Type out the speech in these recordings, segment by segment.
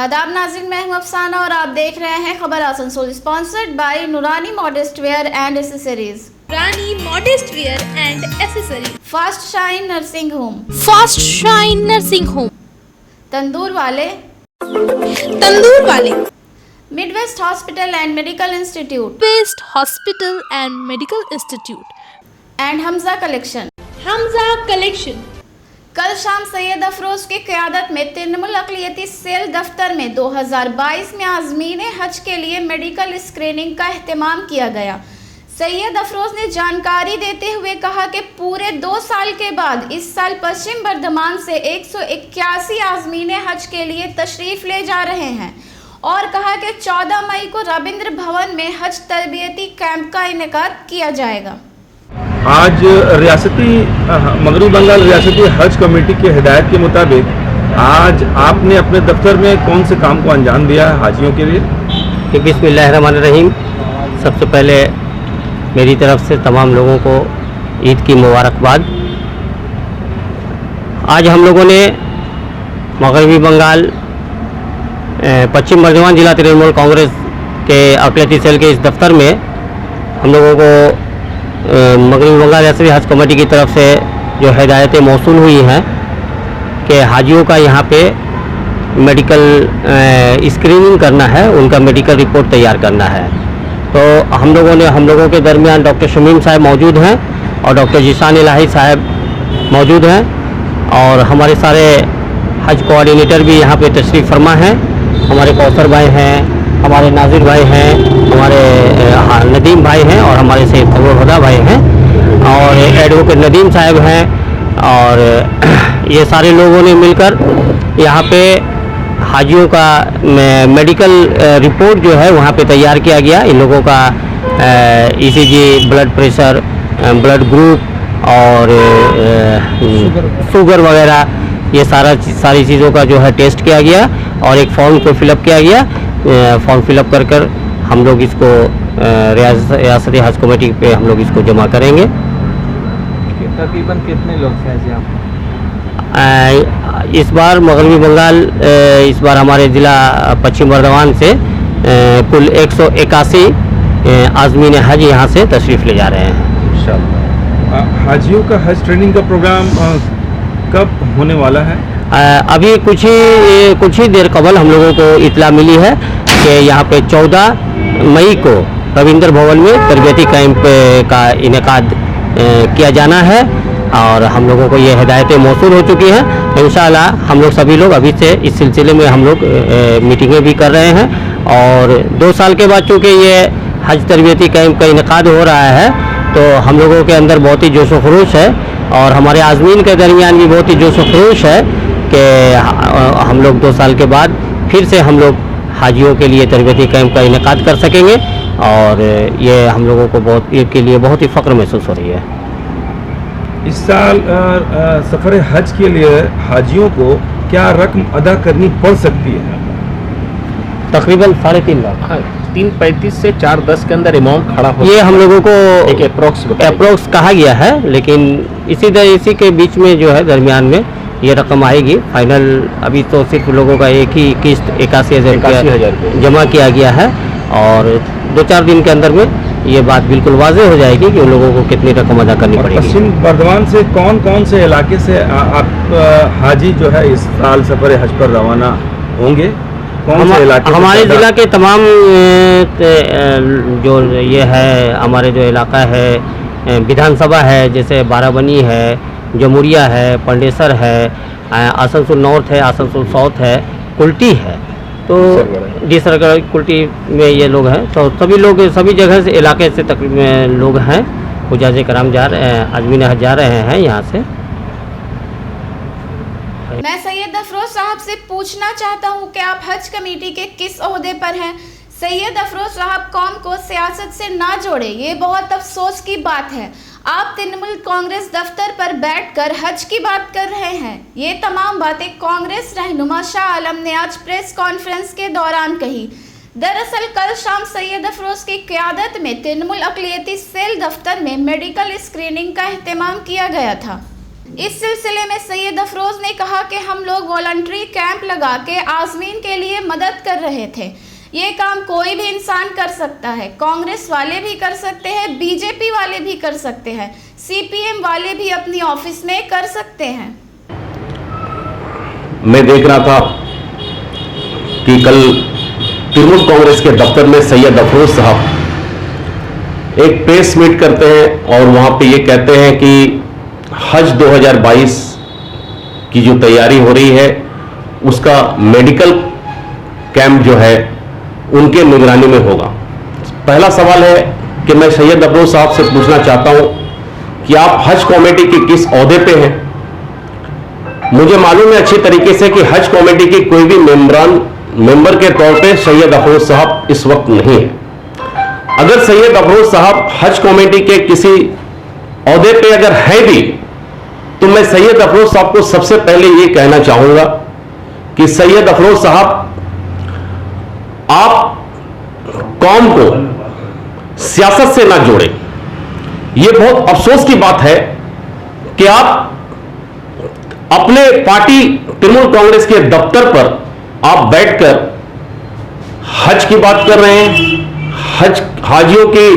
आदाब नाज़रीन, मैं हूं अफसाना और आप देख रहे हैं खबर Asansol, sponsored by Noorani modest wear and accessories. Rani modest wear and accessories. Fast shine nursing home. Fast shine nursing home. तंदूर वाले। Midwest hospital and medical institute. Best hospital and medical institute and Hamza collection. कल शाम सैयद अफरोज की क़यादत में तृणमूल अक़लियती सेल दफ्तर में 2022 में आज़मीन हज के लिए मेडिकल स्क्रीनिंग का एहतमाम किया गया। सैयद अफरोज ने जानकारी देते हुए कहा कि पूरे 2 साल के बाद इस साल पश्चिम बर्धमान से 181 आज़मीन हज के लिए तशरीफ़ ले जा रहे हैं और कहा कि 14 मई को रविंद्र भवन में हज तरबियती कैंप का इनेकाद किया जाएगा। आज मगरबी बंगाल रियासती हज कमेटी की हिदायत के मुताबिक आज आपने अपने दफ्तर में कौन से काम को अंजाम दिया है हाजियों के लिए? बिस्मिल्लाहिर्रहमानिर्रहीम। सबसे पहले मेरी तरफ से तमाम लोगों को ईद की मुबारकबाद। आज हम लोगों ने मगरबी बंगाल पश्चिम बर्धमान जिला तृणमूल कांग्रेस के अक़लियती सेल के इस दफ्तर में हम लोगों को मगरबी बंगाल रियासती हज कमेटी की तरफ से जो हिदायतें मौसूल हुई हैं कि हाजियों का यहाँ पे मेडिकल स्क्रीनिंग करना है, उनका मेडिकल रिपोर्ट तैयार करना है। तो हम लोगों के दरमियान डॉक्टर शमीम साहब मौजूद हैं और डॉक्टर जिशान इलाही साहब मौजूद हैं और हमारे सारे हज कोऑर्डिनेटर भी यहाँ पे तशरीफ़ फरमा हैं। हमारे कौसर भाई हैं, हमारे नाजिर भाई हैं, हमारे नदीम भाई हैं और हमारे सैयद खबरहुदा भाई हैं और एडवोकेट नदीम साहब हैं और ये सारे लोगों ने मिलकर यहाँ पे हाजियों का मेडिकल रिपोर्ट जो है वहाँ पे तैयार किया गया। इन लोगों का ECG, blood pressure, blood group और शुगर वगैरह ये सारी चीज़ों का जो है टेस्ट किया गया और एक फॉर्म को फिलअप किया गया। फॉर्म फिलअप कर हम लोग इसको रियासती हज कमेटी पे हम लोग इसको जमा करेंगे। तकरीबन कितने लोग हैं इस बार मगरबी बंगाल इस बार हमारे ज़िला पश्चिम बर्धमान से कुल 181 आज़मीन हज यहाँ से तशरीफ़ ले जा रहे हैं इंशाअल्लाह। हाजियों का हज ट्रेनिंग का प्रोग्राम कब होने वाला है? अभी कुछ ही देर कबल हम लोगों को इत्तला मिली है कि यहाँ पे 14 मई को रविंद्र भवन में तरबियती कैंप का इनेकाद किया जाना है और हम लोगों को ये हिदायतें मौसूल हो चुकी हैं। इंशाअल्लाह हम लोग सभी लोग अभी से इस सिलसिले में हम लोग मीटिंगें भी कर रहे हैं और 2 साल के बाद चूँकि ये हज तरबियती कैंप का इनेकाद हो रहा है तो हम लोगों के अंदर बहुत ही जोश व खरोश है और हमारे आज़मीन के दरमियान भी बहुत ही जोश व खरोश है कि हम लोग 2 साल के बाद फिर से हम लोग हाजियों के लिए तरबियती कैंप का इनेकाद कर सकेंगे और ये हम लोगों को के लिए बहुत ही फ़ख्र महसूस हो रही है। इस साल सफ़र हज के लिए हाजियों को क्या रकम अदा करनी पड़ सकती है? तकरीबन 3.5 लाख। 3.35 से 4.10 के अंदर अमाउंट खड़ा हो, ये हम लोगों को एक अप्रोक्स कहा गया है, लेकिन इसी के बीच में जो है दरमियान में ये रकम आएगी। फाइनल अभी तो सिर्फ लोगों का एक ही किस्त 81,000 रुपया जमा किया गया है और 2-4 दिन के अंदर में ये बात बिल्कुल वाज़ेह हो जाएगी कि उन लोगों को कितनी रकम अदा करनी पड़ेगी। पश्चिम बर्धमान से कौन से इलाके से आप हाजी जो है इस साल सफ़र हज पर रवाना होंगे? कौन से इलाके? हमारे ज़िला के तमाम जो ये है हमारे जो इलाका है विधानसभा है, जैसे बाराबनी है, जमुरिया है, पंडेसर है, आसनसोल नॉर्थ है, आसनसोल साउथ है, कुल्टी है, तो डिसरगढ़ कुल्टी में ये लोग हैं। तो सभी जगह से इलाके से तकरीबन लोग हैं। हुज्जाज कराम आज़मीन हज जा रहे हैं यहाँ से। मैं सैयद अफरोज साहब से पूछना चाहता हूँ कि आप हज कमेटी के किस ओहदे पर हैं? सैयद अफरोज साहब कौम को सियासत से ना जोड़े, ये बहुत अफसोस की बात है। आप तृणमूल कांग्रेस दफ्तर पर बैठकर हज की बात कर रहे हैं। ये तमाम बातें कांग्रेस रहनुमा शाह आलम ने आज प्रेस कॉन्फ्रेंस के दौरान कही। दरअसल कल शाम सैयद अफरोज की क़यादत में तृणमूल अक़लियती सेल दफ्तर में मेडिकल स्क्रीनिंग का एहतमाम किया गया था। इस सिलसिले में सैयद अफरोज ने कहा कि हम लोग वॉलंटरी कैंप लगा के आज़मीन के लिए मदद कर रहे थे। ये काम कोई भी इंसान कर सकता है, कांग्रेस वाले भी कर सकते हैं, बीजेपी वाले भी कर सकते हैं, सीपीएम वाले भी अपनी ऑफिस में कर सकते हैं। मैं देख रहा था कि कल तृणमूल कांग्रेस के दफ्तर में सैयद अफरोज साहब एक प्रेस मीट करते हैं और वहां पे ये कहते हैं कि हज 2022 की जो तैयारी हो रही है उसका मेडिकल कैंप जो है उनके निगरानी में होगा। पहला सवाल है कि मैं सैयद अफरोज साहब से पूछना चाहता हूं कि आप हज कमेटी के किस ओहदे पे हैं। मुझे मालूम है अच्छी तरीके से कि हज कमेटी के कोई भी मेंबर के तौर पे सैयद अफरोज साहब इस वक्त नहीं है। अगर सैयद अफरोज साहब हज कमेटी के किसी ओहदे पे अगर है भी तो मैं सैयद अफरोज साहब को सबसे पहले ये कहना चाहूंगा कि सैयद अफरोज साहब, आप कौम को सियासत से ना जोड़ें। यह बहुत अफसोस की बात है कि आप अपने पार्टी तृणमूल कांग्रेस के दफ्तर पर आप बैठकर हज की बात कर रहे हैं, हाजियों की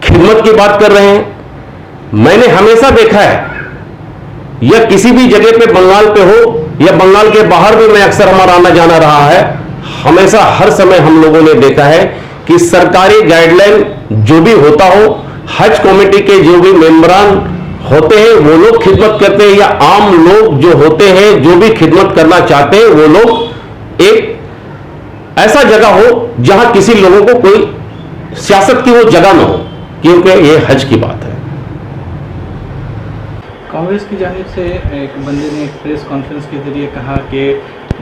खिदमत की बात कर रहे हैं। मैंने हमेशा देखा है, या किसी भी जगह पे बंगाल पे हो या बंगाल के बाहर भी मैं अक्सर हमारा आना जाना रहा है, हमेशा हर समय हम लोगों ने देखा है कि सरकारी गाइडलाइन जो भी होता हो, हज कमेटी के जो भी मेंबरान होते हैं वो लोग खिदमत करते हैं, या आम लोग जो होते हैं जो भी खिदमत करना चाहते हैं वो लोग एक ऐसा जगह हो जहां किसी लोगों को कोई सियासत की वो जगह न हो, क्योंकि ये हज की बात है। कांग्रेस की जानिब से एक बंदे ने एक प्रेस कॉन्फ्रेंस के जरिए कहा कि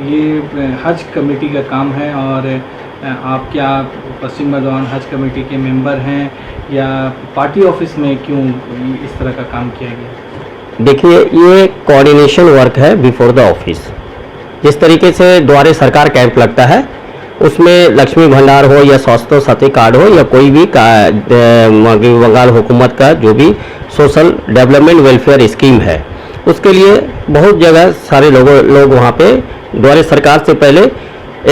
ये हज कमेटी का काम है और आप क्या पश्चिम बर्दवान हज कमेटी के मेंबर हैं या पार्टी ऑफिस में क्यों इस तरह का काम किया गया? देखिए, ये कोऑर्डिनेशन वर्क है बिफोर द ऑफिस। जिस तरीके से द्वारे सरकार कैंप लगता है उसमें लक्ष्मी भंडार हो या स्वास्थ्य साथी कार्ड हो या कोई भी बंगाल हुकूमत का जो भी सोशल डेवलपमेंट वेलफेयर स्कीम है, उसके लिए बहुत जगह सारे लोग वहाँ पे द्वारे सरकार से पहले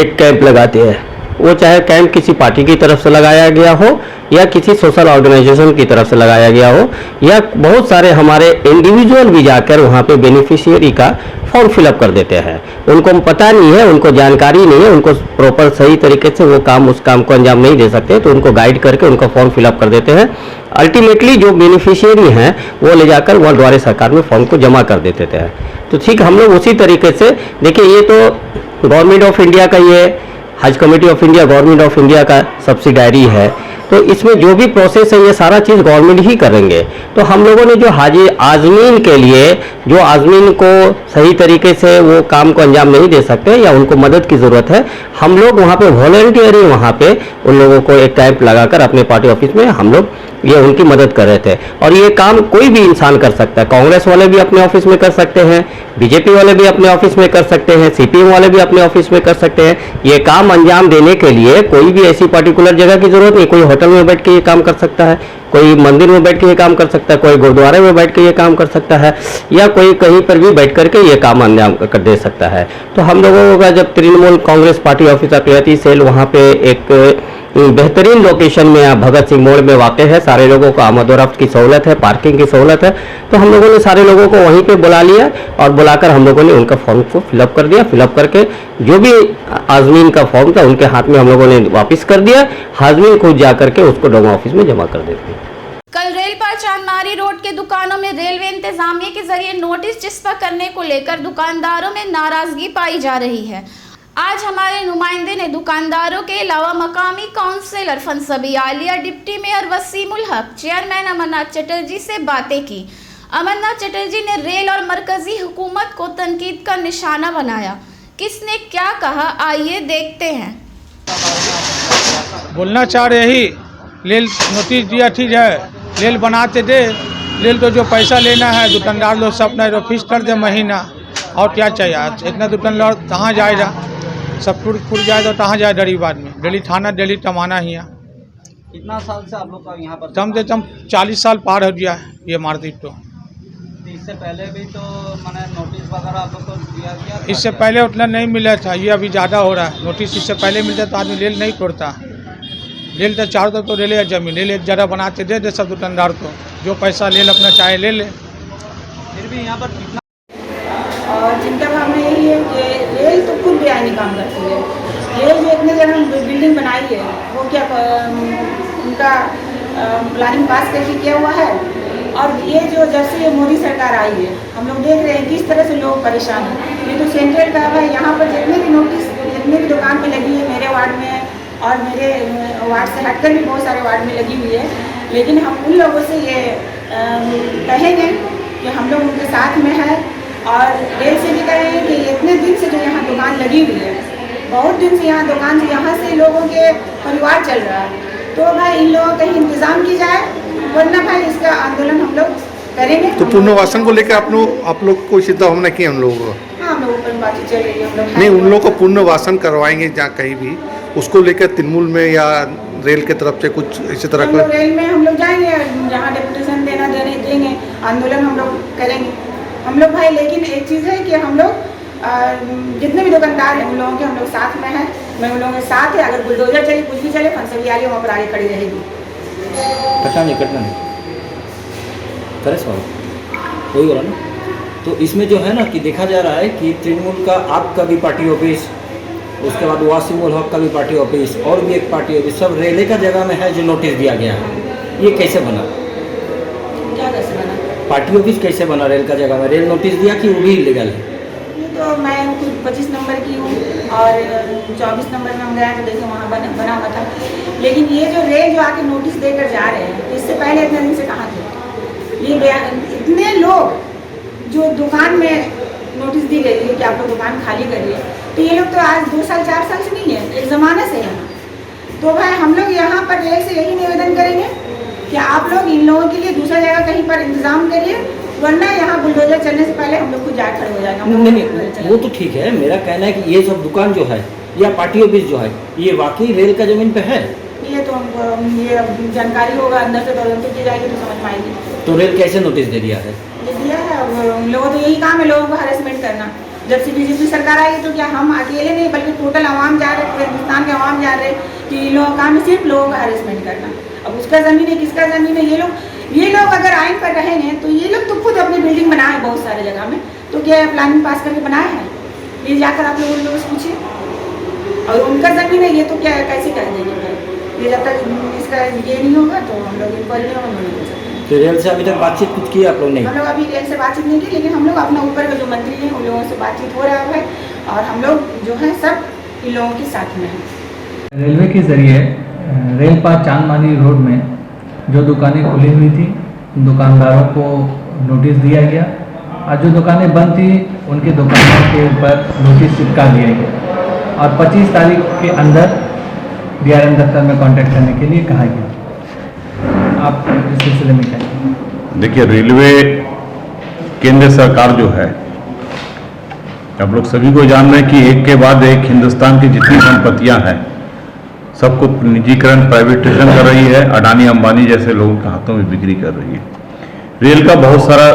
एक कैंप लगाते हैं। वो चाहे कैंप किसी पार्टी की तरफ से लगाया गया हो या किसी सोशल ऑर्गेनाइजेशन की तरफ से लगाया गया हो, या बहुत सारे हमारे इंडिविजुअल भी जाकर वहाँ पे बेनिफिशियरी का फॉर्म फिलअप कर देते हैं। उनको पता नहीं है, उनको जानकारी नहीं है, उनको प्रॉपर सही तरीके से वो काम उस काम को अंजाम नहीं दे सकते, तो उनको गाइड करके उनका फॉर्म फिलअप कर देते हैं। अल्टीमेटली जो बेनिफिशियरी हैं वो ले जाकर वह द्वारे सरकार में फॉर्म को जमा कर देते थे। तो ठीक हम लोग उसी तरीके से देखिए, ये तो गवर्नमेंट ऑफ इंडिया का, ये हज committee of India government of India का सब्सिडायरी है, तो इसमें जो भी प्रोसेस है ये सारा चीज़ गवर्नमेंट ही करेंगे। तो हम लोगों ने जो हाजी आज़मीन के लिए, जो आज़मीन को सही तरीके से वो काम को अंजाम नहीं दे सकते या उनको मदद की ज़रूरत है, हम लोग वहाँ पे वॉलंटियरली वहाँ पे उन लोगों को एक कैंप लगाकर अपने पार्टी ऑफिस में हम लोग ये उनकी मदद कर रहे थे। और ये काम कोई भी इंसान कर सकता है, कांग्रेस वाले भी अपने ऑफिस में कर सकते हैं, बीजेपी वाले भी अपने ऑफिस में कर सकते हैं, सीपीएम वाले भी अपने ऑफिस में कर सकते हैं। ये काम अंजाम देने के लिए कोई भी ऐसी पर्टिकुलर जगह की जरूरत नहीं। कोई होटल में बैठ के ये काम कर सकता है, कोई मंदिर में बैठ के ये काम कर सकता है, कोई गुरुद्वारे में बैठ के ये काम कर सकता है, या कोई कहीं पर भी बैठ करके ये काम अंजाम कर दे सकता है। तो हम लोगों का जब तृणमूल कांग्रेस पार्टी ऑफिस अकलियती सेल वहाँ पे एक बेहतरीन लोकेशन में, आप भगत सिंह मोड़ में वाक़ है, सारे लोगों को आमद और रफ्त की सहूलत है, पार्किंग की सहूलत है, तो हम लोगों ने सारे लोगों को वहीं पे बुला लिया और बुलाकर हम लोगों ने उनका फॉर्म को फिलअप कर दिया। फिलअप करके जो भी आज़मीन का फॉर्म था उनके हाथ में हम लोगों ने वापस कर दिया। आज़मीन खुद जा करके उसको डोमा ऑफिस में जमा कर देते हैं। कल रेल पर चांदमारी रोड के दुकानों में रेलवे इंतजामिया के जरिए नोटिस चिस्पा करने को लेकर दुकानदारों में नाराजगी पाई जा रही है। आज हमारे नुमाइंदे ने दुकानदारों के अलावा मकामी काउंसिलर फंसबी Aliya, deputy mayor Wasimul Haq, chairman Amarnath Chatterjee से बातें की। अमरनाथ चटर्जी ने रेल और मरकजी हुकूमत को तनकीद का निशाना बनाया। किसने क्या कहा, आइए देखते हैं। बोलना चाह रहे ही रेल नोटिस दिया, ठीक है, रेल बनाते दे, रेल तो जो पैसा लेना है दुकानदार लोग सब अपना फिक्स कर दे महीना, और क्या चाहिए। इतना दुकानदार कहाँ जाएगा, सब टूट जाए तो कहाँ जाए गरीब आदमी। डेली थाना डेली टमाना ही है। कितना साल से आप लोग का यहाँ पर? कम से कम 40 साल पार हो गया है ये मार्केट। तो इससे पहले भी तो मैंने नोटिस वगैरह आप लोग को दिया गया था? इससे पहले उतना नहीं मिला था, ये अभी ज़्यादा हो रहा है। नोटिस इससे पहले मिलता तो आदमी रेल नहीं तोड़ता। रेल तो चारों तरफ तो रेल है, जमीन रेल एक जगह बनाते दे सब दुकानदार को, जो पैसा ले अपना चाहे ले ले। फिर भी यहाँ पर कितना और चिंता भावना यही है कि रेल तो खुद बेआईनी काम करती है। रेल जो इतने जगह बिल्डिंग बनाई है वो क्या उनका प्लानिंग पास करके किया हुआ है। और ये जो जब से ये मोदी सरकार आई है हम लोग देख रहे हैं किस तरह से लोग परेशान हैं। ये तो सेंट्रल का है, यहाँ पर जितने भी नोटिस जितने भी दुकान पे लगी है मेरे वार्ड में और मेरे वार्ड से हटकर भी बहुत सारे वार्ड में लगी हुई है। लेकिन हम उन लोगों से ये कहेंगे कि हम लोग उनके साथ में हैं और रेल से भी कहेंगे कि इतने दिन से जो यहाँ दुकान लगी हुई है, बहुत दिन से यहाँ दुकान से यहाँ से लोगों के परिवार चल रहा है, तो भाई इन लोगों का ही इंतज़ाम की जाए, वरना भाई इसका आंदोलन हम लोग करेंगे। तो पुनर्वासन को लेकर आप लोग को चिंता भावना की हम लोगों को? हाँ, हम लोगों पर बातचीत चल रही है। हम लोग नहीं, उन लोगों को पुनर्वासन करवाएंगे जहाँ कहीं भी, उसको लेकर तृणमूल में या रेल के तरफ से कुछ इसी तरह हम लोग रेल में हम लोग जाएंगे, जहाँ डेपुटेशन देंगे, आंदोलन हम लोग करेंगे हम लोग भाई। लेकिन एक चीज़ है कि हम लोग जितने भी दुकानदार हैं उन लोगों के हम लोग साथ में हैं। मैं उन लोगों के साथ है, अगर बुलडोजर चले कुछ भी चले फंसली आ रही वहाँ पर आगे खड़ी रहेगी। कटना नहीं करे सवाल वही हो रहा ना। तो इसमें जो है ना कि देखा जा रहा है कि तृणमूल का आपका भी पार्टी ऑफिस, उसके बाद वासिम उल हक का भी पार्टी ऑफिस और भी एक पार्टी ऑफिस सब रेले का जगह में है जो नोटिस दिया गया है। ये कैसे बना? क्या कैसे बना? पार्टी ऑफिस कैसे बना रेल का जगह में? रेल नोटिस दिया कि वो भी इलीगल है? ये तो मैं खुद 25 नंबर की हूँ और 24 नंबर में हम गए तो देखे वहाँ बना हुआ था। लेकिन ये जो रेल जो आके नोटिस देकर जा रहे हैं, इससे पहले इतने दिन से कहाँ थे ये? इतने लोग जो दुकान में नोटिस दी गई है कि आप लोग दुकान खाली करिए, तो ये लोग तो आज 2 साल 4 साल से नहीं है, एक ज़माने से यहाँ। तो भाई हम लोग यहाँ पर रेल से यही निवेदन करेंगे कि आप लोग इन लोगों के लिए दूसरा जगह कहीं पर इंतजाम करिए, वरना यहाँ बुलडोजर चलने से पहले हम लोग खुद जाकर खड़े हो जाएगा। नहीं, वो तो ठीक है। मेरा कहना है कि ये सब दुकान जो है या पार्टी ऑफिस जो है ये वाकई रेल का जमीन पे है? ये तो हमको ये जानकारी होगा अंदर से तदंत की जाएगी तो समझ में आएगी। तो रेल कैसे नोटिस दे दिया है? दे दिया है, और लोगों तो यही काम है लोगों को हरेसमेंट करना। जब से बीजेपी सरकार आई तो क्या हम अकेले नहीं बल्कि टोटल आवाम जा रहे, पूरे हिंदुस्तान के आवाम जा रहे कि इन लोगों का काम है सिर्फ लोगों का हरेसमेंट करना। अब उसका ज़मीन है किसका ज़मीन है, ये लोग अगर आइन पर रहेंगे तो ये लोग तो खुद अपनी बिल्डिंग बनाए हैं बहुत सारे जगह में, तो क्या प्लानिंग पास करके बनाए हैं? ये जाकर आप लोग उन लोगों से पूछिए। और उनका ज़मीन है ये तो क्या कैसे कर देंगे भाई? ये जब तक इसका ये नहीं होगा तो हम लोग इंक्वायरी नहीं कर सकते। तो रेल से अभी तक बातचीत कुछ की आप लोग? नहीं, हम लोग अभी रेल से बातचीत नहीं की, लेकिन हम लोग अपना ऊपर का जो मंत्री हैं उन लोगों से बातचीत हो रहा है और हम लोग जो है सब इन लोगों के साथ में हैं। रेलवे के ज़रिए रेल पार चांदमानी रोड में जो दुकानें खुली हुई थी दुकानदारों को नोटिस दिया गया और जो दुकानें बंद थी उनकी दुकानों के ऊपर नोटिस चिपका दिया गया और 25 तारीख के अंदर DRM दफ्तर में कांटेक्ट करने के लिए कहा गया। आप इस सिलसिले में क्या कहेंगे? देखिए, रेलवे केंद्र सरकार जो है, आप लोग सभी को जान रहे हैं कि एक के बाद एक हिंदुस्तान की जितनी संपत्तियां हैं सबको निजीकरण प्राइवेटाइजेशन कर रही है, अडानी अंबानी जैसे लोगों के हाथों में बिक्री कर रही है। रेल का बहुत सारा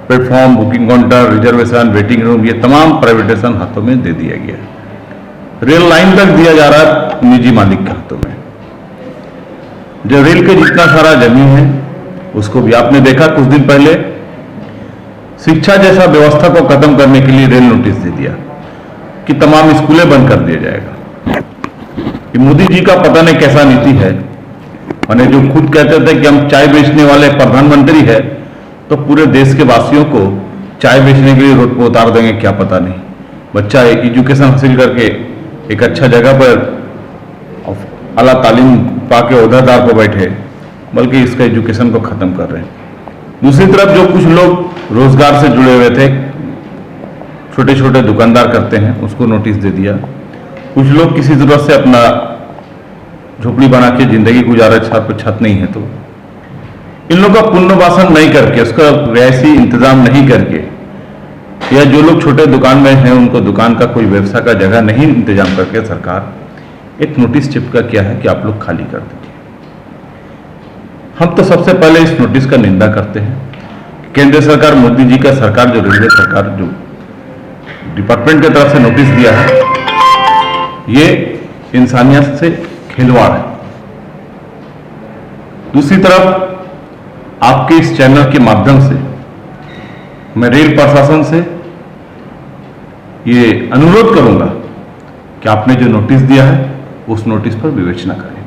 platform, booking counter, reservation, waiting room, ये तमाम प्राइवेटाइजेशन हाथों में दे दिया गया है। रेल लाइन तक दिया जा रहा है निजी मालिक के हाथों में। जो रेल के जितना सारा जमीन है उसको भी आपने देखा कुछ दिन पहले शिक्षा जैसा व्यवस्था को खत्म करने के लिए रेल नोटिस दे दिया कि तमाम स्कूलें बंद कर दिया जाएगा। कि मोदी जी का पता नहीं कैसा नीति है, मैंने जो खुद कहते थे कि हम चाय बेचने वाले प्रधानमंत्री है, तो पूरे देश के वासियों को चाय बेचने के लिए रोड पर उतार देंगे क्या पता नहीं। बच्चा एक एजुकेशन हासिल करके एक अच्छा जगह पर आला तालीम पाके उहदेदार पर बैठे, बल्कि इसका एजुकेशन को ख़त्म कर रहे हैं। दूसरी तरफ जो कुछ लोग रोजगार से जुड़े हुए थे, छोटे छोटे दुकानदार करते हैं, उसको नोटिस दे दिया। कुछ लोग किसी तरह से अपना झोपड़ी बना के जिंदगी गुजारे, छत पर छत नहीं है तो इन लोगों का पुनर्वासन नहीं करके, उसका रिहायशी इंतजाम नहीं करके, या जो लोग छोटे दुकान में हैं उनको दुकान का कोई व्यवसाय का जगह नहीं इंतजाम करके सरकार एक नोटिस चिपका किया है कि आप लोग खाली कर दीजिए। हम तो सबसे पहले इस नोटिस का निंदा करते हैं। केंद्र सरकार मोदी जी का सरकार जो रेलवे सरकार जो डिपार्टमेंट की तरफ से नोटिस दिया है, ये इंसानियत से खिलवाड़ है। दूसरी तरफ आपके इस चैनल के माध्यम से मैं रेल प्रशासन से ये अनुरोध करूंगा कि आपने जो नोटिस दिया है उस नोटिस पर विवेचना करें।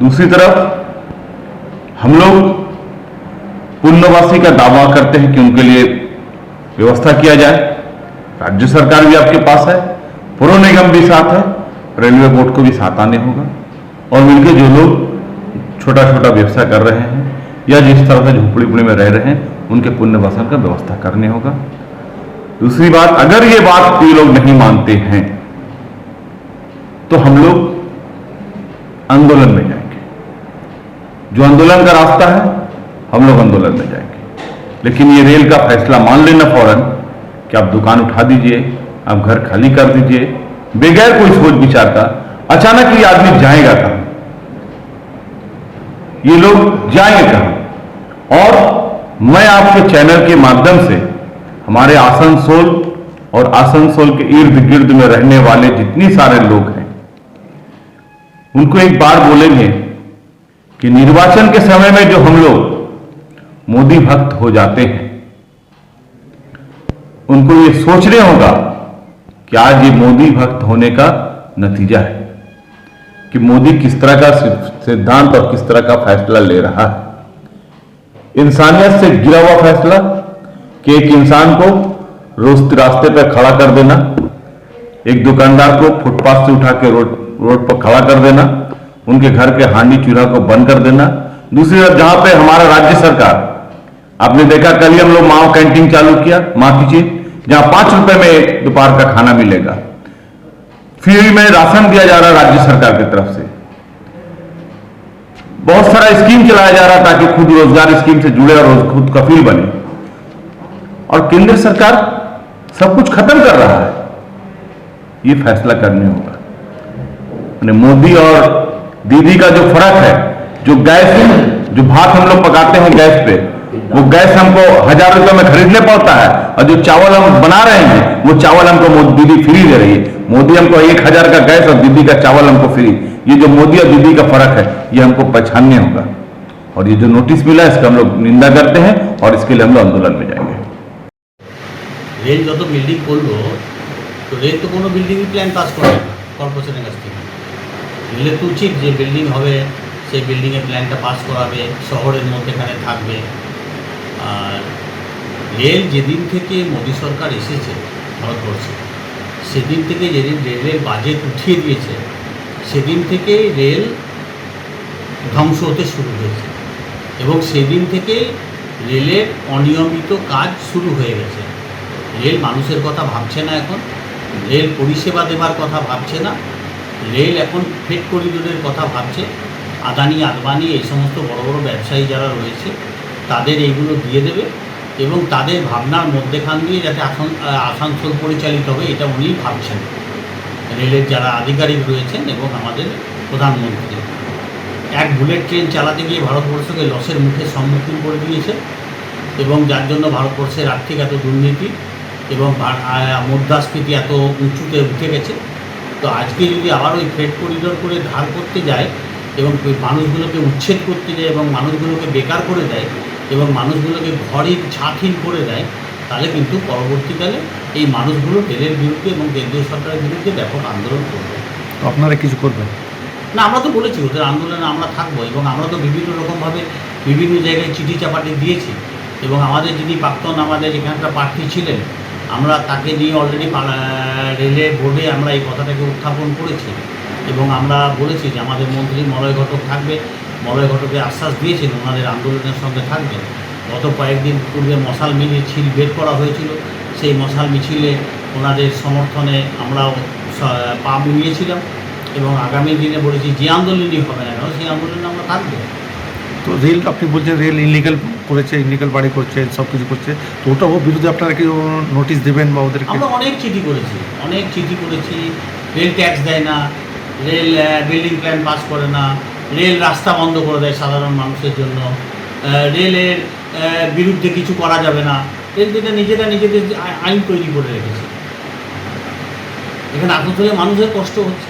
दूसरी तरफ हम लोग पुनर्वासी का दावा करते हैं कि उनके लिए व्यवस्था किया जाए। राज्य सरकार भी आपके पास है, पुर निगम भी साथ है, रेलवे बोर्ड को भी साथ आने होगा और मिलकर जो लोग छोटा छोटा व्यवसाय कर रहे हैं या जिस तरह से झोपड़ी उपड़ी में रह रहे हैं उनके पुनर्वासन का व्यवस्था करने होगा। दूसरी बात, अगर ये बात ये लोग नहीं मानते हैं तो हम लोग आंदोलन में जाएंगे। जो आंदोलन का रास्ता है हम लोग आंदोलन में जाएंगे। लेकिन ये रेल का फैसला मान लेना फौरन कि आप दुकान उठा दीजिए, आप घर खाली कर दीजिए, बगैर कोई सोच विचार का। अचानक ये आदमी जाएगा कहां, ये लोग जाएंगे कहां? और मैं आपके चैनल के माध्यम से हमारे आसनसोल और आसनसोल के इर्द गिर्द में रहने वाले जितनी सारे लोग हैं उनको एक बार बोलेंगे कि निर्वाचन के समय में जो हम लोग मोदी भक्त हो जाते हैं उनको ये सोचने होगा कि आज ये मोदी भक्त होने का नतीजा है कि मोदी किस तरह का सिद्धांत और किस तरह का फैसला ले रहा है। इंसानियत से गिरा हुआ फैसला कि एक इंसान को रोज रास्ते पर खड़ा कर देना, एक दुकानदार को फुटपाथ से उठा के रोड पर खड़ा कर देना, उनके घर के हांडी चूल्हा को बंद कर देना। दूसरी तरफ जहां पे हमारा राज्य सरकार, आपने देखा कल ही हम लोग माओ कैंटीन चालू किया, मां कीजिए, जहां 5 रुपए में दोपहर का खाना मिलेगा, फ्री में राशन दिया जा रहा है राज्य सरकार की तरफ से। बहुत सारा स्कीम चलाया जा रहा ताकि खुद रोजगार स्कीम से जुड़े और खुद कफील बने, और केंद्र सरकार सब कुछ खत्म कर रहा है। ये फैसला करने होगा। मोदी और दीदी का जो फर्क है, जो गैस, जो भात हम लोग पकाते हैं गैस पे, वो गैस हमको 1000 रुपए में खरीदने पड़ता है, और जो चावल हम बना रहे हैं वो चावल हमको दीदी फ्री दे रही है। मोदी हमको 1000 का गैस और दीदी का चावल हमको फ्री। ये जो मोदी और दीदी का फर्क है ये हमको पहचानने होगा। और ये जो नोटिस मिला है इसका हम लोग निंदा करते हैं और इसके लिए हम लोग आंदोलन में जाएंगे। रेल जो बिल्डिंग করলো তো রেল তো কোনো বিল্ডিংই প্ল্যান পাস করে না কর্পোরেশনের কাছ থেকে। রেলের তো উচিত যে বিল্ডিং হবে সেই বিল্ডিংয়ের প্ল্যানটা পাস করাবে, শহরের মধ্যেখানে থাকবে। আর রেল যেদিন থেকে মোদী সরকার এসেছে ভারতবর্ষে, সেদিন থেকে যেদিন রেলের বাজেট উঠিয়ে দিয়েছে সেদিন থেকে রেল ধ্বংস হতে শুরু হয়েছে এবং সেদিন থেকে রেলের অনিয়মিত কাজ শুরু হয়ে গেছে। রেল মানুষের কথা ভাবছে না, এখন রেল পরিষেবা দেবার কথা ভাবছে না, রেল এখন ফ্রেট করিডোরের কথা ভাবছে। আদানি আদবানি এই সমস্ত বড় বড় ব্যবসায়ী যারা রয়েছে তাদের এইগুলো দিয়ে দেবে এবং তাদের ভাবনার মধ্যেখান দিয়ে যাতে আসানসোল পরিচালিত হবে এটা উনি ভাবছেন, রেলের যারা আধিকারিক রয়েছেন এবং আমাদের প্রধানমন্ত্রী। এক বুলেট ট্রেন চালাতে গিয়ে ভারতবর্ষকে লসের মুখে সম্মুখীন করে দিয়েছে এবং যার জন্য ভারতবর্ষের আর্থিক এত দুর্নীতি এবং মুদ্রাস্ফীতি এত উঁচুতে উঠে গেছে। তো আজকে যদি আবার ওই ফ্রেট করিডোর করে ধার করতে যায় এবং মানুষগুলোকে উচ্ছেদ করতে যায় এবং মানুষগুলোকে বেকার করে দেয় এবং মানুষগুলোকে ঘরের ছাদহীন করে দেয়, তাহলে কিন্তু পরবর্তীকালে এই মানুষগুলো রেলের বিরুদ্ধে এবং কেন্দ্রীয় সরকারের বিরুদ্ধে ব্যাপক আন্দোলন করবে। আপনারা কিছু করবেন না? আমরা তো বলেছি ওদের আন্দোলনে আমরা থাকবো এবং আমরা তো বিভিন্ন রকমভাবে বিভিন্ন জায়গায় চিঠি চাপাটি দিয়েছি এবং আমাদের যিনি প্রাক্তন আমাদের এখানকার প্রার্থী ছিলেন আমরা তাকে নিয়ে অলরেডি রেলের বোর্ডে আমরা এই কথাটাকে উত্থাপন করেছি এবং আমরা বলেছি যে আমাদের মন্ত্রী মলয় ঘটক থাকবে। মলয় ঘটকে আশ্বাস দিয়েছেন ওনাদের আন্দোলনের সঙ্গে থাকবেন। গত কয়েকদিন পূর্বে মশাল মিছিল বের করা হয়েছিল, সেই মশাল মিছিলে ওনাদের সমর্থনে আমরাও পা মিলিয়েছিলাম এবং আগামী দিনে বলেছি যে আন্দোলনই হবে না কেন সেই আন্দোলনে আমরা থাকবো। তো রেল আপনি বলছেন রেল ইনলিগাল করেছে, ইনলিগাল বাড়ি করছে, সব কিছু করছে, তো ওটা ওর বিরুদ্ধে আপনারা কি নোটিশ দেবেন বা ওদেরকে? আমরা অনেক চিঠি করেছি। রেল ট্যাক্স দেয় না, রেল বিল্ডিং প্ল্যান পাস করে না, রেল রাস্তা বন্ধ করে দেয় সাধারণ মানুষের জন্য, রেলের বিরুদ্ধে কিছু করা যাবে না, এটা নিজেরা নিজেদের আইন তৈরি করে রেখেছে। এখানে আসলে মানুষের কষ্ট হচ্ছে।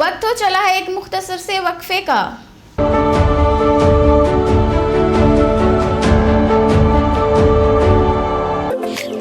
वक्त तो चला है एक मुख्तसर से वक्फे का।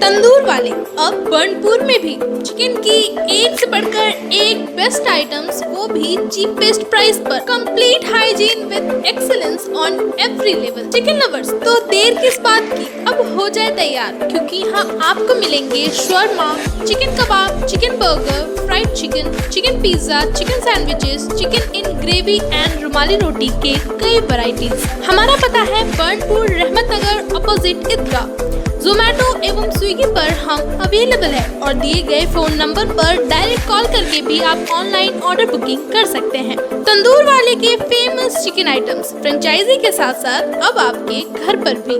तंदूर वाले अब बर्नपुर में भी चिकन की एक से बढ़कर एक बेस्ट आइटम्स, वो भी चीपेस्ट प्राइस पर। Complete hygiene with excellence on every level. Chicken lovers, तो देर किस बात की, अब हो जाए तैयार, क्योंकि यहाँ आपको मिलेंगे शवर्मा, चिकन कबाब, chicken burger, fried chicken, chicken pizza, chicken sandwiches, chicken in gravy and rumali roti के कई वैरायटीज। हमारा पता है बर्नपुर, रहमत नगर, अपोजिट ईदगाह। जोमेटो एवं स्विगी पर हम अवेलेबल है और दिए गए फोन नंबर पर डायरेक्ट कॉल करके भी आप ऑनलाइन ऑर्डर बुकिंग कर सकते हैं। तंदूर वाले के फेमस चिकन आइटम्स फ्रेंचाइजी के साथ साथ अब आपके घर पर भी।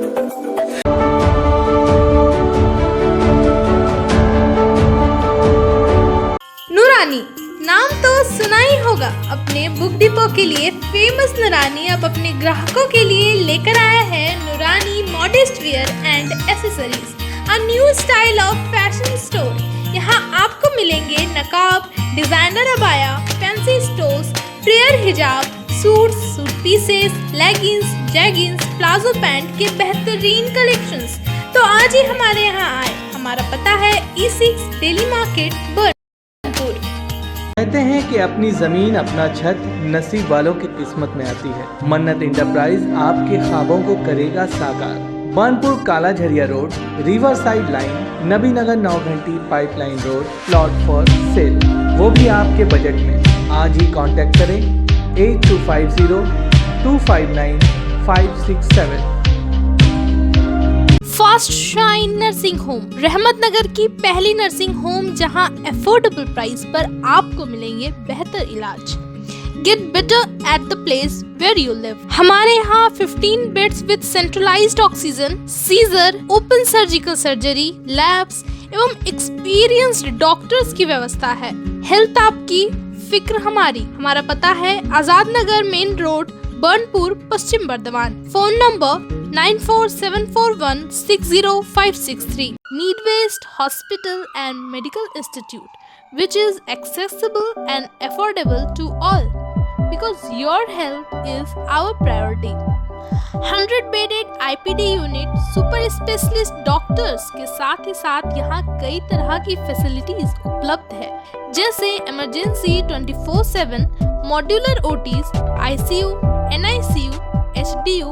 नूरानी, नाम तो सुना ही होगा। अपने बुक डिपो के लिए फेमस नूरानी अब अपने ग्राहकों के लिए लेकर आया है Noorani modest wear and accessories, a new style of fashion store. यहाँ आपको मिलेंगे नकाब, डिजाइनर अबाया, फैंसी स्टोर्स, प्रेयर हिजाब, suits, suit pieces, leggings, jeggings, palazzo pant के बेहतरीन कलेक्शंस। तो आज ही हमारे यहाँ आए। हमारा पता है E6 डेली मार्केट बर्नपुर। कहते हैं कि अपनी जमीन अपना छत नसीब वालों की किस्मत में आती है। मन्नत इंटरप्राइज आपके ख्वाबों को करेगा साकार। बर्नपुर काला Jharia road, river side line, नबी नगर 9 घंटी pipeline road, plot for sale, वो भी आपके बजट में। आज ही कांटेक्ट करें 8250-259-567। फास्ट शाइन नर्सिंग होम, रहमत नगर की पहली नर्सिंग होम, जहां अफोर्डेबल प्राइस पर आपको मिलेंगे बेहतर इलाज। Get better at the place where you live. हमारे यहाँ 15 beds with centralised oxygen, caesar, open surgical surgery, labs एवं एक्सपीरियंस्ड डॉक्टर्स की व्यवस्था है। हेल्थ आपकी, फिक्र हमारी। हमारा पता है Azad Nagar main road, Burnpur, Paschim Bardhaman. Phone number 9474160563। Midwest Hospital and Medical Institute, which is accessible and affordable to all, because your health is our priority. 100 bedded IPD unit, super specialist doctors के साथ ही साथ यहाँ कई तरह की फैसिलिटीज उपलब्ध है, जैसे emergency 24/7, modular OTs, ICU, NICU, HDU,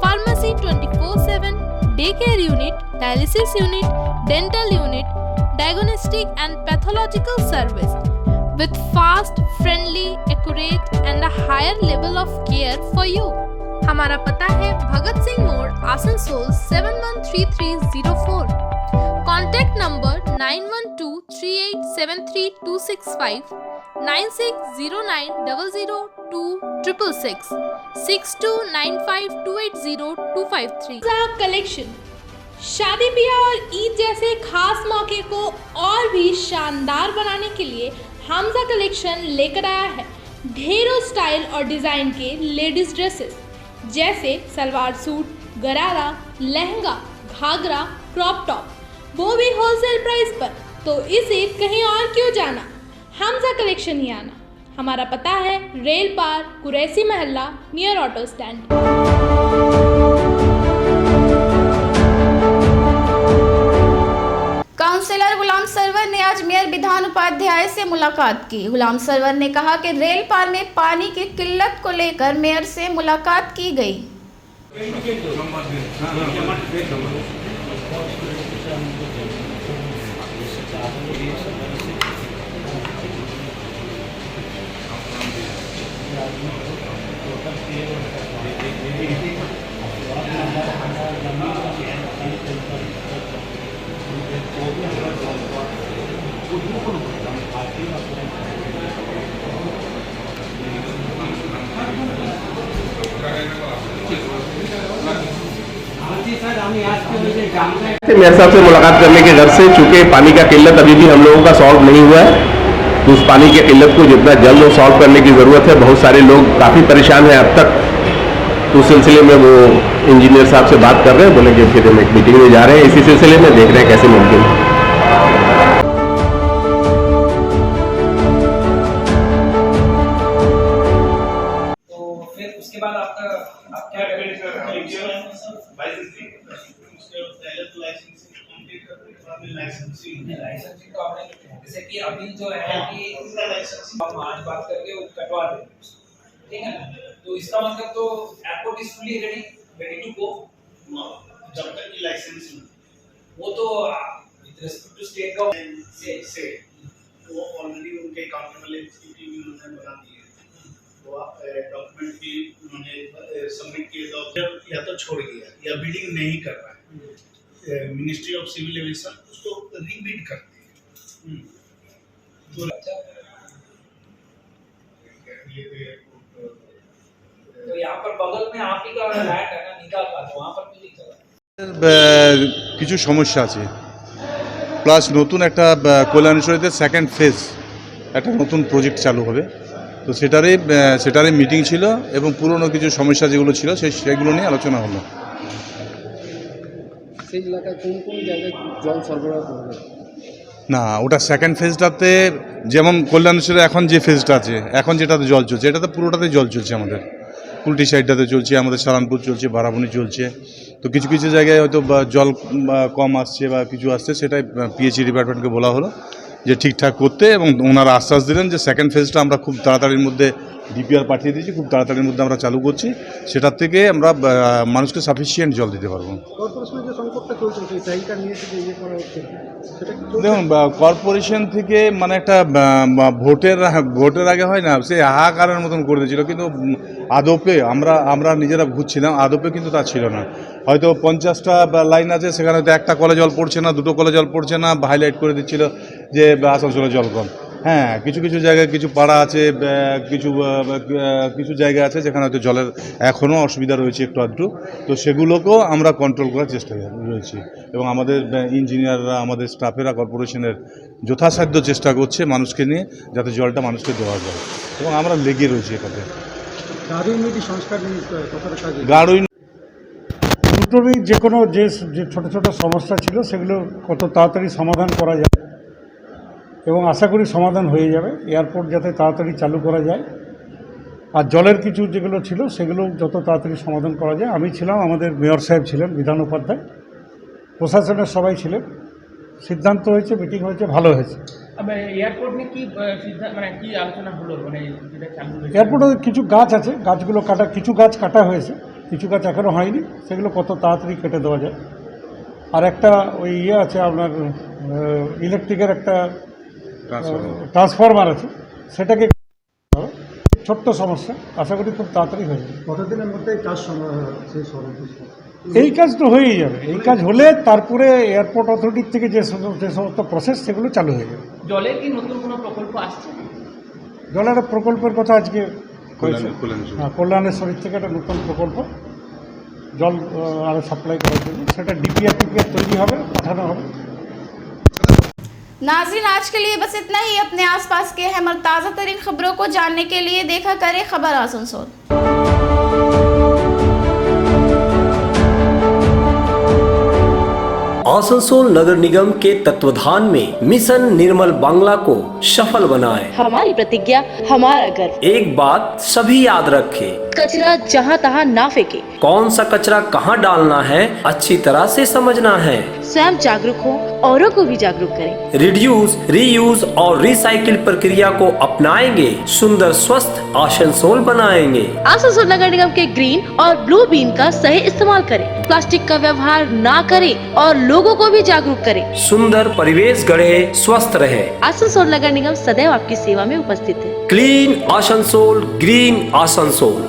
pharmacy 24/7, day care unit, dialysis unit, dental unit, diagnostic and pathological service with fast, friendly, accurate and a higher level of care for you. हमारा पता है भगत सिंह मोड़, Asansol 713304। Contact number 9123873265, 9609002666, 6295280253। Collection शादी ब्याह और ईद जैसे खास मौके को और भी शानदार बनाने के लिए हमजा कलेक्शन लेकर आया है ढेरों स्टाइल और डिज़ाइन के लेडीज ड्रेसेस, जैसे सलवार सूट, गरारा, लहंगा, घाघरा, क्रॉप टॉप, वो भी होलसेल प्राइस पर। तो इसे कहीं और क्यों जाना, हमजा कलेक्शन ही आना। हमारा पता है रेल पार, कुरैसी महल्ला, near auto stand. Councillor Ghulam Sarwar ने आज मेयर विधान उपाध्याय से मुलाकात की। गुलाम सरवर ने कहा कि रेल पार में पानी की किल्लत को लेकर मेयर से मुलाकात की गई। मेयर साहब से मुलाकात करने के घर से, चूंकि पानी का किल्लत अभी भी हम लोगों का सॉल्व नहीं हुआ है, तो उस पानी की किल्लत को जितना जल्द सॉल्व करने की ज़रूरत है। बहुत सारे लोग काफ़ी परेशान हैं अब तक, तो उस सिलसिले में वो इंजीनियर साहब से बात कर रहे हैं, बोले कि फिर हम एक मीटिंग में जा रहे हैं, इसी सिलसिले में देख रहे हैं कैसे मुमकिन है। उसके बाद आप क्या लाइसेंसिंग तो आपने जैसे कि अभी जो है कि हम आज बात करके वो कटवा दें, ठीक है ना? तो इसका मतलब तो airport is fully ready to go जब तक की लाइसेंस वो तो with respect to state government से वो ऑलरेडी उनके अकाउंटेबल एग्जीक्यूटिव उन्होंने बना दिए, वो डॉक्यूमेंट भी उन्होंने सबमिट किए, तो या तो छोड़ गया या बिल्डिंग नहीं कर रहा है, मिनिस्ट्री ऑफ सिविल एविएशन उसको रीबिड करती है। तो यहाँ पर बगल में आप ही का लैंड है ना, निकाल का, तो वहाँ पर भी नहीं चला। কিছু সমস্যা আছে, প্লাস নতুন একটা কল্যাণেশ্বরীতে সেকেন্ড ফেজ একটা নতুন প্রজেক্ট চালু হবে, তো সেটারই মিটিং ছিল এবং পুরনো কিছু সমস্যা যেগুলো ছিল সেগুলো নিয়ে আলোচনা হলো। সেই এলাকায় কোন কোন জায়গায় জল সরবরাহ করবে না, ওটা সেকেন্ড ফেজটাতে যেমন কল্যাণেশ্বরে এখন যে ফেজটা আছে, এখন যেটাতে জল চলছে, এটাতে পুরোটাতে জল চলছে, আমাদের কুলটি সাইডটাতে চলছে, আমাদের সালানপুর চলছে, বারাবণী চলছে। তো কিছু কিছু জায়গায় হয়তো জল কম আসছে বা কিছু আসছে, সেটাই পিএইচই ডিপার্টমেন্টকে বলা হলো যে ঠিকঠাক করতে, এবং ওনারা আশ্বাস দিলেন যে সেকেন্ড ফেজটা আমরা খুব তাড়াতাড়ির মধ্যে ডিপিআর পাঠিয়ে দিয়েছি, খুব তাড়াতাড়ির মধ্যে আমরা চালু করছি, সেটার থেকে আমরা মানুষকে সাফিসিয়েন্ট জল দিতে পারবো। দেখুন, কর্পোরেশন থেকে মানে একটা ভোটের আগে হয় না, সে হাহাকারের মতন করে দিয়েছিল, কিন্তু আদপে আমরা নিজেরা বুঝছিলাম, আদপে কিন্তু তা ছিল না। হয়তো 50টা লাইন আছে, সেখানে হয়তো একটা কলে জল পড়ছে না, দুটো কলে জল পড়ছে না, হাইলাইট করে দিচ্ছিল যে আসানসোলে জল কম। হ্যাঁ, কিছু কিছু জায়গায় কিছু পাড়া আছে, কিছু জায়গা আছে যেখানে হয়তো জলের এখনও অসুবিধা রয়েছে একটু আধটু, তো সেগুলোকেও আমরা কন্ট্রোল করার চেষ্টা রয়েছি, এবং আমাদের ইঞ্জিনিয়াররা, আমাদের স্টাফেরা কর্পোরেশনের যথাসাধ্য চেষ্টা করছে মানুষকে নিয়ে, যাতে জলটা মানুষকে দেওয়া যায়, এবং আমরা লেগে রয়েছি এটাতে। গাড়ুই দুটোরই যে কোনো যে ছোটো ছোটো সমস্যা ছিল সেগুলো কত তাড়াতাড়ি সমাধান করা যায়, এবং আশা করি সমাধান হয়ে যাবে, এয়ারপোর্ট যাতে তাড়াতাড়ি চালু করা যায়, আর জলের কিছু যেগুলো ছিল সেগুলো যত তাড়াতাড়ি সমাধান করা যায়। আমি ছিলাম, আমাদের মেয়র সাহেব ছিলেন, বিধান উপাধ্যায়, প্রশাসনের সবাই ছিলেন, সিদ্ধান্ত হয়েছে, মিটিং হয়েছে, ভালো হয়েছে। এয়ারপোর্ট নিয়ে কি মানে কি আলোচনা হলো, মানে যেটা চালু হয়েছে? এয়ারপোর্টে কিছু গাছ আছে, গাছগুলো কাটা, কিছু গাছ কাটা হয়েছে, কিছু গাছ এখনও হয়নি, সেগুলো কত তাড়াতাড়ি কেটে দেওয়া যায়। আর একটা ওই আছে আপনার ইলেকট্রিকের একটা ট্রান্সফরমার আছে, সেটাকে ছোট্ট সমস্যা, আশা করি খুব তাড়াতাড়ি হয়ে যাবে। কতদিনের মধ্যে কাজ শেষ হবে? এই কাজ তো হয়েই যাবে, এই কাজ হলে তারপরে এয়ারপোর্ট অথরিটির থেকে যে সমস্ত প্রসেস সেগুলো চালু হয়ে যাবে। জলের কি নতুন কোনো প্রকল্প আসছে? জলের প্রকল্পের কথা আজকে হয়েছে, হ্যাঁ, কল্যাণেশ্বরীর থেকে একটা নতুন প্রকল্প জল আরও সাপ্লাই করার জন্য, সেটা ডিপিআর তৈরি হবে, পাঠানো হবে। नाज़रीन, आज के लिए बस इतना ही। अपने आसपास के अहम और ताज़ा तरीन खबरों को जानने के लिए देखा करें खबर आसनसोल। आसनसोल नगर निगम के तत्वाधान में मिशन निर्मल बांग्ला को सफल बनाएं। हमारी प्रतिज्ञा, हमारा गर्व। एक बात सभी याद रखें, कचरा जहाँ तहाँ ना फेंके। कौन सा कचरा कहाँ डालना है अच्छी तरह से समझना है। स्वयं जागरूक हो, औरों को भी जागरूक करें। रिड्यूस, रीयूज और रिसाइकिल प्रक्रिया को अपनाएंगे, सुंदर स्वस्थ आसनसोल बनाएंगे। आसनसोल नगर निगम के ग्रीन और ब्लू बीन का सही इस्तेमाल करें, प्लास्टिक का व्यवहार ना करें और लोगों को भी जागरूक करें। सुंदर परिवेश गढ़े, स्वस्थ रहे। आसनसोल नगर निगम सदैव आपकी सेवा में उपस्थित है। Clean Asansol, green Asansol.